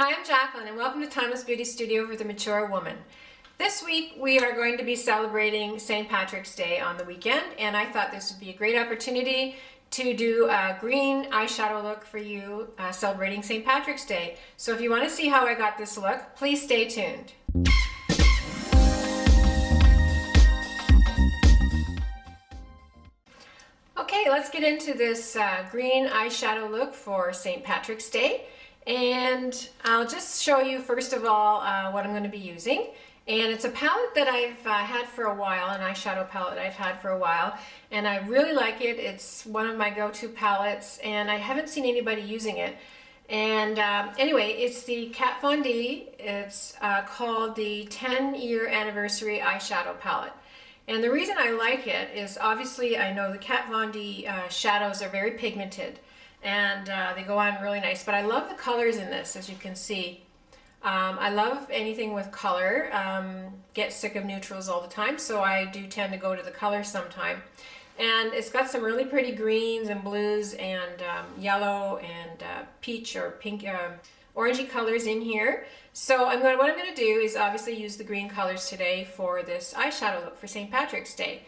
Hi, I'm Jacqueline and welcome to Timeless Beauty Studio for the Mature Woman. This week we are going to be celebrating St. Patrick's Day on the weekend, and I thought this would be a great opportunity to do a green eyeshadow look for you celebrating St. Patrick's Day. So if you want to see how I got this look, please stay tuned. Okay, let's get into this green eyeshadow look for St. Patrick's Day. And I'll just show you first of all what I'm going to be using. And it's a palette that I've had for a while, an eyeshadow palette I've had for a while. And I really like it. It's one of my go-to palettes and I haven't seen anybody using it. And anyway, it's the Kat Von D. It's called the 10-year anniversary eyeshadow palette. And the reason I like it is obviously I know the Kat Von D shadows are very pigmented. And they go on really nice, but I love the colors in this, as you can see. I love anything with color. Get sick of neutrals all the time, so I do tend to go to the colors sometime. And it's got some really pretty greens and blues and yellow and peach or pink, orangey colors in here. So what I'm going to do is obviously use the green colors today for this eyeshadow look for St. Patrick's Day.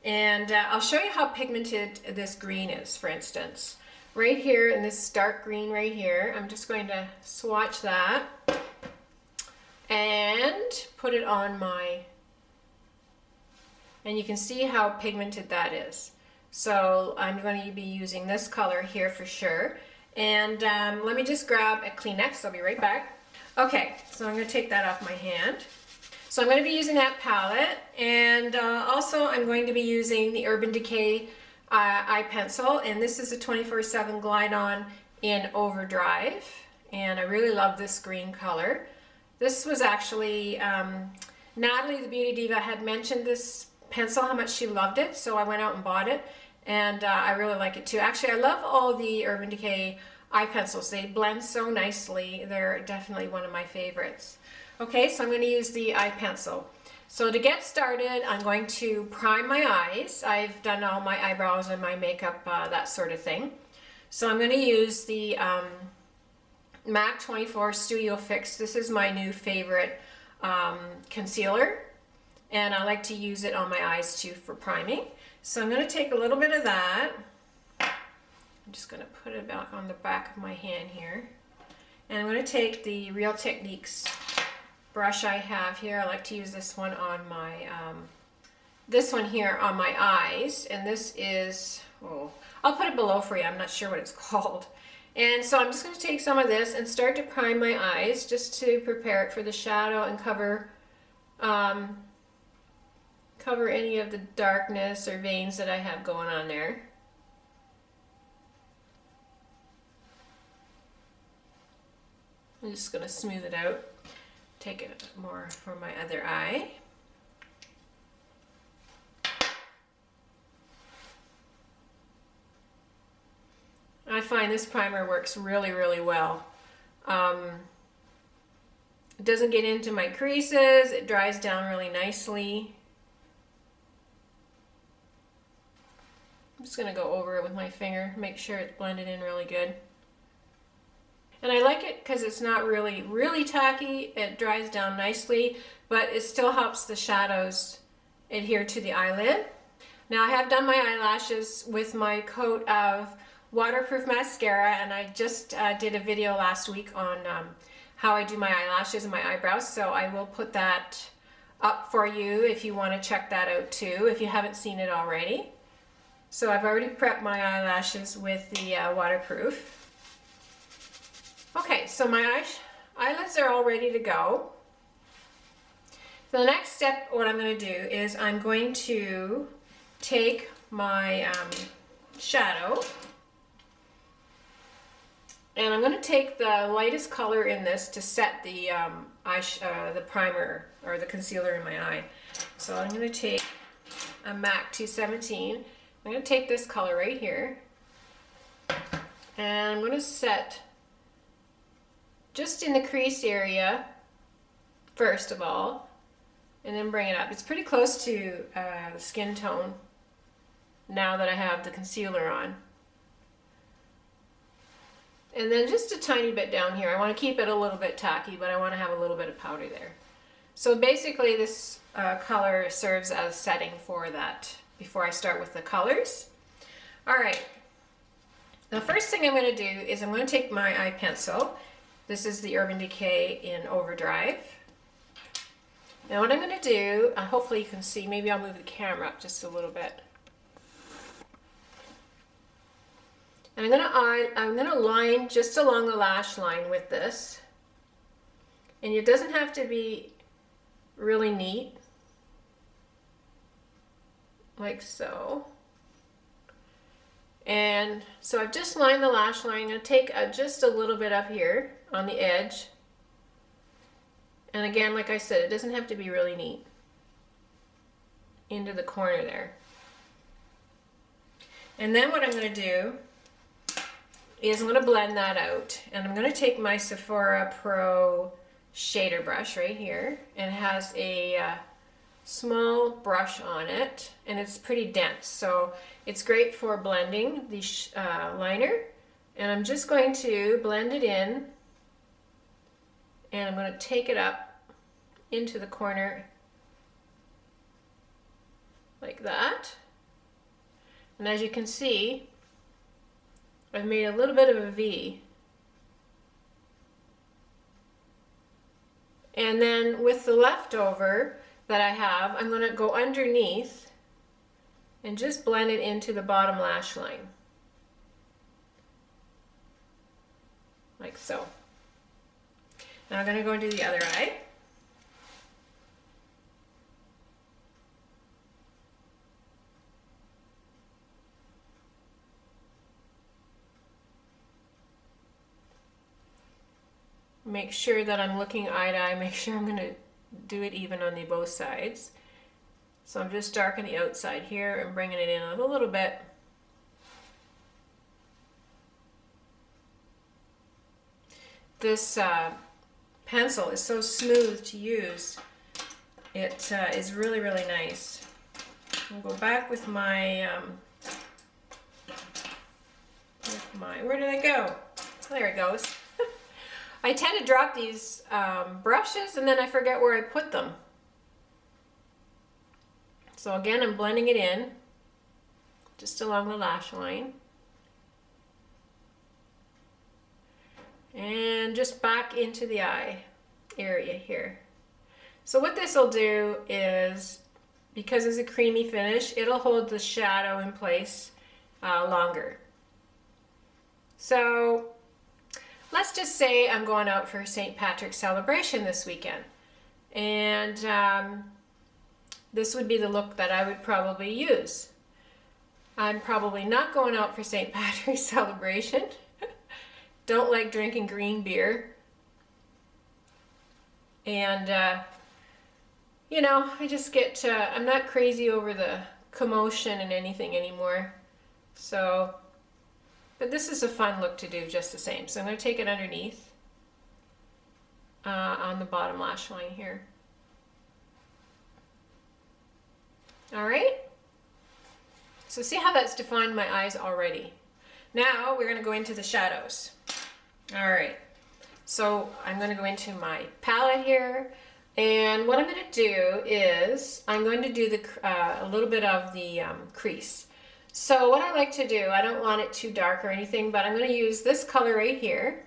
And I'll show you how pigmented this green is, for instance. Right here in this dark green right here, I'm just going to swatch that and put it on and you can see how pigmented that is. So I'm going to be using this color here for sure. And let me just grab a Kleenex, I'll be right back. Okay, so I'm going to take that off my hand. So I'm going to be using that palette, and also I'm going to be using the Urban Decay eye pencil, and this is a 24/7 Glide On in Overdrive, and I really love this green color. This was actually Nathalie, the Beauty Diva, had mentioned this pencil, how much she loved it, so I went out and bought it, and I really like it too. Actually, I love all the Urban Decay eye pencils. They blend so nicely. They're definitely one of my favorites. Okay, so I'm going to use the eye pencil. So to get started, I'm going to prime my eyes. I've done all my eyebrows and my makeup, that sort of thing. So I'm going to use the MAC 24 Studio Fix. This is my new favorite concealer, and I like to use it on my eyes too for priming. So I'm going to take a little bit of that. I'm just going to put it back on the back of my hand here. And I'm going to take the Real Techniques brush I have here. I like to use this one on my, this one here on my eyes, and this is, oh, I'll put it below for you. I'm not sure what it's called. And so I'm just going to take some of this and start to prime my eyes just to prepare it for the shadow and cover any of the darkness or veins that I have going on there. I'm just going to smooth it out. Take it more for my other eye. I find this primer works really, really well. It doesn't get into my creases. It dries down really nicely. I'm just going to go over it with my finger, make sure it's blended in really good. And I like it because it's not really tacky. It dries down nicely, but it still helps the shadows adhere to the eyelid. Now I have done my eyelashes with my coat of waterproof mascara, and I just did a video last week on how I do my eyelashes and my eyebrows, so I will put that up for you if you want to check that out too, if you haven't seen it already. So I've already prepped my eyelashes with the waterproof. Okay, so my eyelids are all ready to go. So the next step, what I'm going to do is I'm going to take my shadow, and I'm going to take the lightest color in this to set the the primer or the concealer in my eye. So I'm going to take a MAC 217. I'm going to take this color right here, and I'm going to set just in the crease area first of all, and then bring it up. It's pretty close to the skin tone now that I have the concealer on. And then just a tiny bit down here. I want to keep it a little bit tacky, but I want to have a little bit of powder there. So basically this color serves as setting for that before I start with the colors. All right, the first thing I'm going to do is I'm going to take my eye pencil. This is the Urban Decay in Overdrive. Now what I'm going to do, hopefully you can see, maybe I'll move the camera up just a little bit. And I'm going to line just along the lash line with this. And it doesn't have to be really neat, like so. And so I've just lined the lash line. I'm going to take just a little bit up here on the edge. And again, like I said, it doesn't have to be really neat. Into the corner there. And then what I'm going to do is I'm going to blend that out, and I'm going to take my Sephora Pro shader brush right here, and it has a small brush on it, and it's pretty dense, so it's great for blending the liner. And I'm just going to blend it in, and I'm going to take it up into the corner like that. And as you can see, I've made a little bit of a V. And then with the leftover that I have, I'm going to go underneath and just blend it into the bottom lash line. Like so. Now I'm going to go into the other eye. Make sure that I'm looking eye to eye, make sure I'm going to do it even on the both sides. So I'm just darkening the outside here and bringing it in a little bit. This pencil is so smooth to use. It is really, really nice. I'll go back with my, where did I go? There it goes. I tend to drop these brushes and then I forget where I put them. So again, I'm blending it in just along the lash line. And just back into the eye area here. So what this will do is, because it's a creamy finish, it'll hold the shadow in place longer. So let's just say I'm going out for St. Patrick's celebration this weekend, and this would be the look that I would probably use. I'm probably not going out for St. Patrick's celebration. Don't like drinking green beer. And, you know, I just get, I'm not crazy over the commotion and anything anymore. So, but this is a fun look to do just the same. So I'm going to take it underneath on the bottom lash line here. All right. So see how that's defined my eyes already. Now we're going to go into the shadows. All right. So I'm going to go into my palette here. And what I'm going to do is I'm going to do a little bit of the crease. So what I like to do, I don't want it too dark or anything, but I'm going to use this color right here.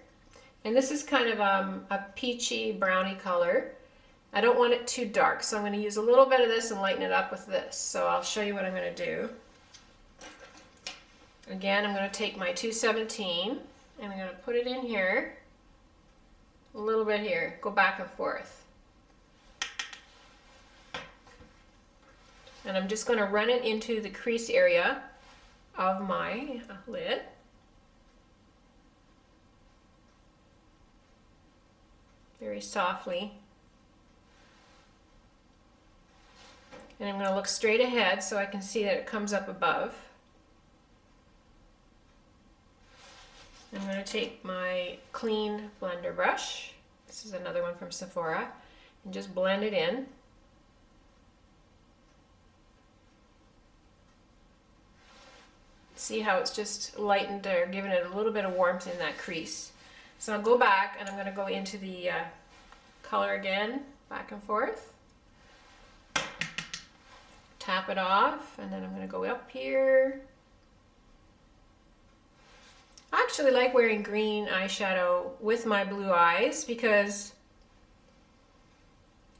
And this is kind of a peachy brownie color. I don't want it too dark, so I'm going to use a little bit of this and lighten it up with this. So I'll show you what I'm going to do. Again, I'm going to take my 217 and I'm going to put it in here. A little bit here. Go back and forth. And I'm just going to run it into the crease area of my lid. Very softly. And I'm going to look straight ahead so I can see that it comes up above. I'm going to take my clean blender brush. This is another one from Sephora. And just blend it in. See how it's just lightened or given it a little bit of warmth in that crease. So I'll go back and I'm going to go into the color again, back and forth. Tap it off, and then I'm going to go up here. I actually like wearing green eyeshadow with my blue eyes because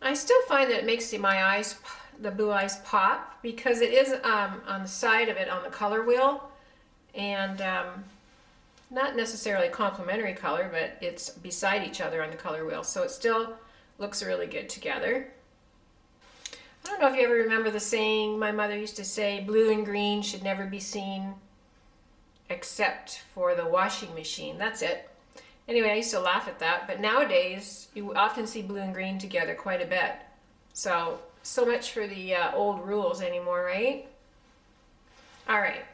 I still find that it makes my eyes, the blue eyes, pop, because it is on the side of it on the color wheel, and not necessarily complementary color, but it's beside each other on the color wheel, so it still looks really good together. I don't know if you ever remember the saying my mother used to say, blue and green should never be seen except for the washing machine. That's it. Anyway, I used to laugh at that, but nowadays you often see blue and green together quite a bit. So much for the old rules anymore, right? All right.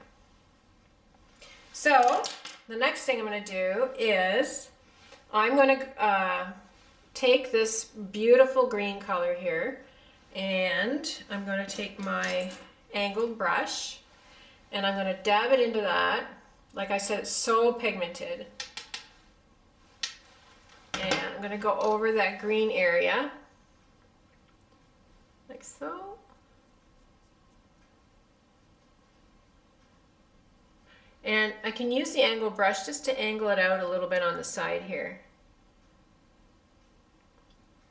So the next thing I'm going to do is I'm going to take this beautiful green color here, and I'm going to take my angled brush and I'm going to dab it into that. Like I said, it's so pigmented. And I'm going to go over that green area, like so. And I can use the angle brush just to angle it out a little bit on the side here.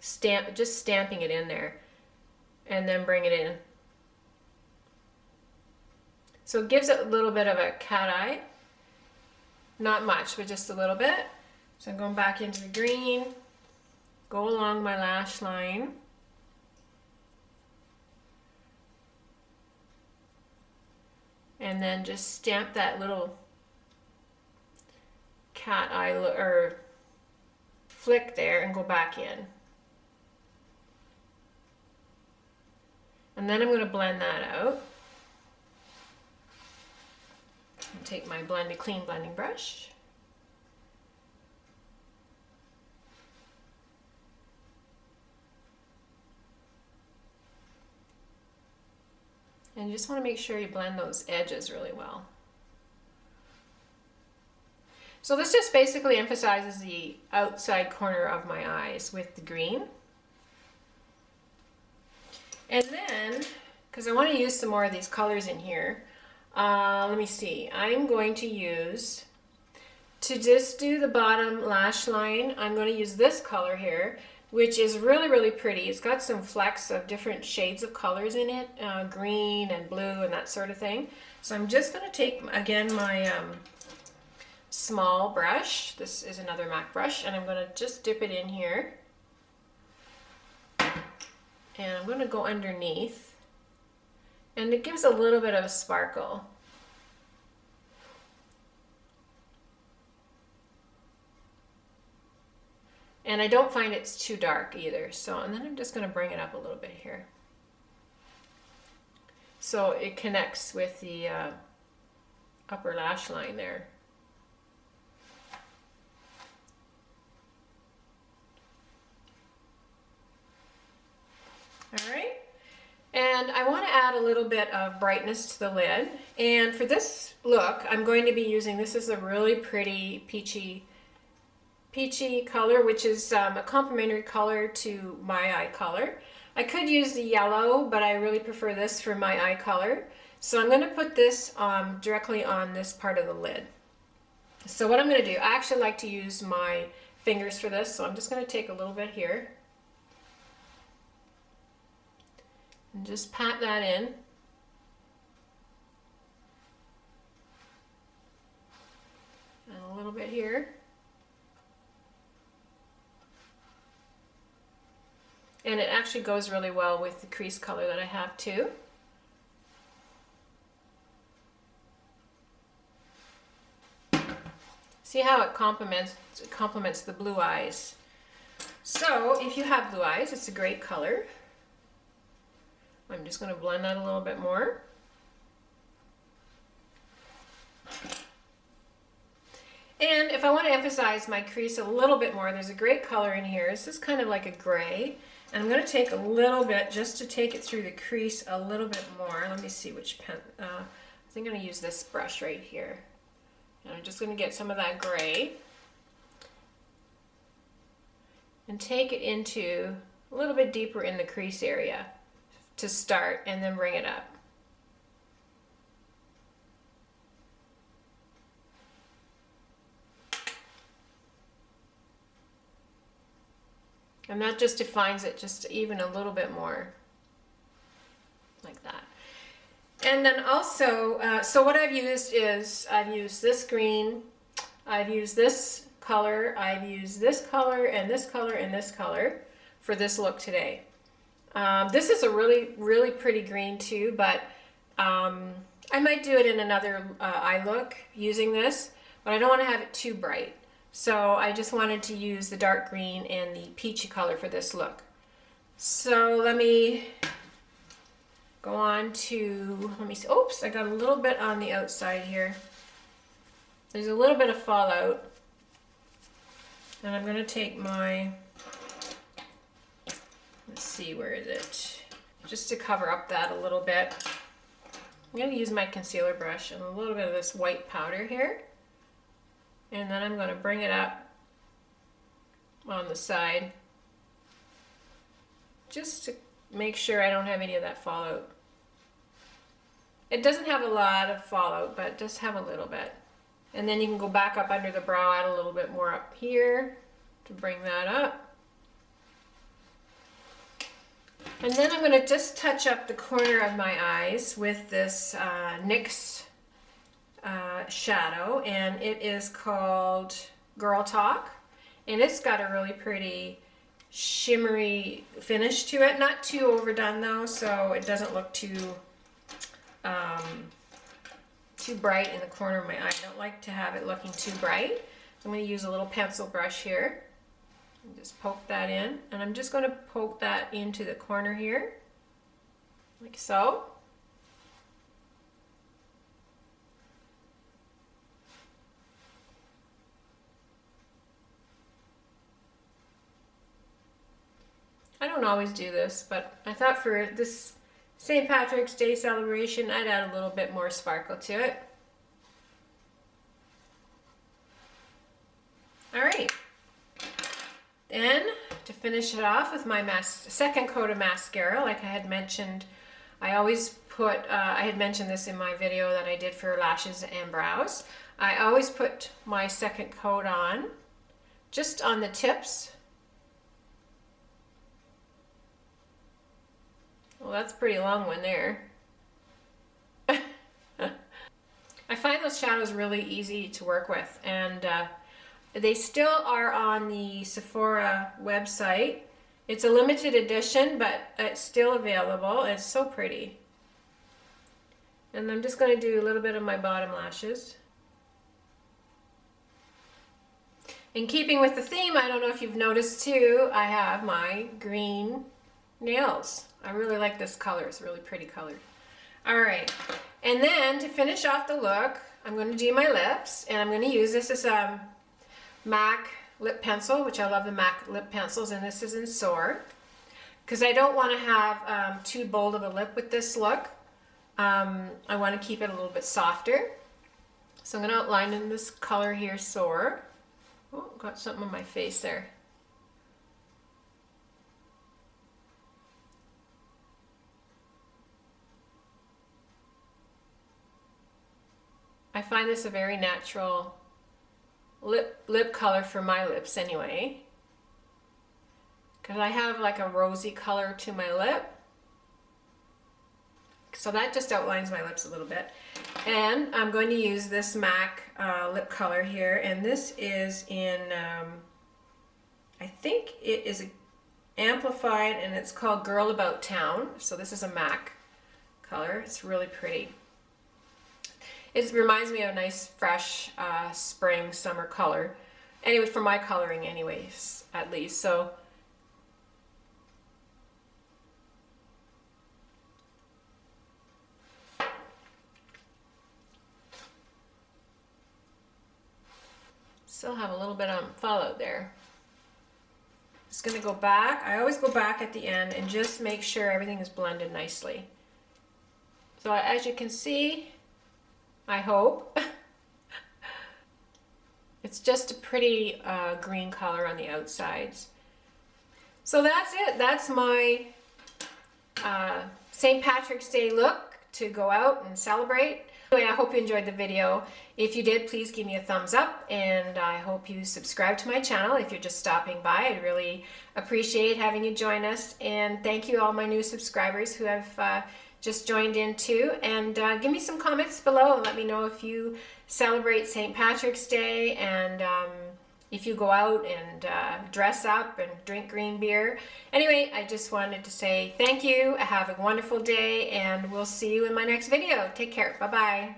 Just stamping it in there, and then bring it in. So it gives it a little bit of a cat eye. Not much, but just a little bit. So I'm going back into the green, go along my lash line. And then just stamp that little cat eye or flick there and go back in. And then I'm going to blend that out. Take my clean blending brush. And you just want to make sure you blend those edges really well. So this just basically emphasizes the outside corner of my eyes with the green. And then, because I want to use some more of these colors in here, let me see. I'm going to use, to just do the bottom lash line, I'm going to use this color here, which is really, really pretty. It's got some flecks of different shades of colors in it, green and blue and that sort of thing. So I'm just going to take, again, my small brush. This is another MAC brush, and I'm going to just dip it in here. And I'm going to go underneath. And it gives a little bit of a sparkle. And I don't find it's too dark either. So, and then I'm just going to bring it up a little bit here. So it connects with the upper lash line there. All right. And I want to add a little bit of brightness to the lid. And for this look, I'm going to be using, this is a really pretty peachy color, which is a complementary color to my eye color. I could use the yellow, but I really prefer this for my eye color. So I'm going to put this directly on this part of the lid. So what I'm going to do, I actually like to use my fingers for this, so I'm just going to take a little bit here. And just pat that in. And a little bit here. And it actually goes really well with the crease color that I have too. See how it complements the blue eyes. So if you have blue eyes, it's a great color. I'm just going to blend that a little bit more. And if I want to emphasize my crease a little bit more, there's a great color in here. This is kind of like a gray. And I'm going to take a little bit just to take it through the crease a little bit more. Let me see which pen. So I'm going to use this brush right here. And I'm just going to get some of that gray and take it into a little bit deeper in the crease area to start, and then bring it up. And that just defines it just even a little bit more, like that. And then also, so what I've used is, I've used this green, I've used this color, I've used this color, and this color, and this color for this look today. This is a really, really pretty green too, but I might do it in another eye look using this, but I don't want to have it too bright. So I just wanted to use the dark green and the peachy color for this look. So let me go on to, let me see, oops, I got a little bit on the outside here. There's a little bit of fallout. And I'm going to take my, let's see, where is it? Just to cover up that a little bit. I'm going to use my concealer brush and a little bit of this white powder here. And then I'm going to bring it up on the side just to make sure I don't have any of that fallout. It doesn't have a lot of fallout, but it does have a little bit. And then you can go back up under the brow, add a little bit more up here to bring that up. And then I'm going to just touch up the corner of my eyes with this NYX shadow, and it is called Girl Talk, and it's got a really pretty shimmery finish to it. Not too overdone though, so it doesn't look too bright in the corner of my eye. I don't like to have it looking too bright. So I'm going to use a little pencil brush here and just poke that in, and I'm just going to poke that into the corner here, like so. I don't always do this, but I thought for this St. Patrick's Day celebration, I'd add a little bit more sparkle to it. All right. Then, to finish it off with my second coat of mascara, like I had mentioned, I always put, I had mentioned this in my video that I did for lashes and brows. I always put my second coat on, just on the tips. Well, that's a pretty long one there. I find those shadows really easy to work with, and they still are on the Sephora website. It's a limited edition, but it's still available. It's so pretty. And I'm just going to do a little bit of my bottom lashes. In keeping with the theme, I don't know if you've noticed too, I have my green nails. I really like this color. It's a really pretty color. All right. And then to finish off the look, I'm going to do my lips, and I'm going to use this as a MAC lip pencil, which I love the MAC lip pencils, and this is in Soar, because I don't want to have too bold of a lip with this look. I want to keep it a little bit softer. So I'm going to outline in this color here, Soar. Oh, got something on my face there. I find this a very natural lip color for my lips anyway, because I have like a rosy color to my lip, so that just outlines my lips a little bit. And I'm going to use this MAC lip color here, and this is in I think it is amplified, and it's called Girl About Town. So this is a MAC color. It's really pretty. It reminds me of a nice, fresh spring, summer color. Anyway, for my coloring anyways, at least. So still have a little bit of fallout there. Just gonna go back. I always go back at the end and just make sure everything is blended nicely. So as you can see, I hope. It's just a pretty green color on the outsides. So that's it. That's my St. Patrick's Day look to go out and celebrate. Anyway, I hope you enjoyed the video. If you did, please give me a thumbs up, and I hope you subscribe to my channel if you're just stopping by. I'd really appreciate having you join us, and thank you all my new subscribers who have just joined in too. And give me some comments below and let me know if you celebrate St. Patrick's Day, and if you go out and dress up and drink green beer. Anyway, I just wanted to say thank you, have a wonderful day, and we'll see you in my next video. Take care. Bye-bye.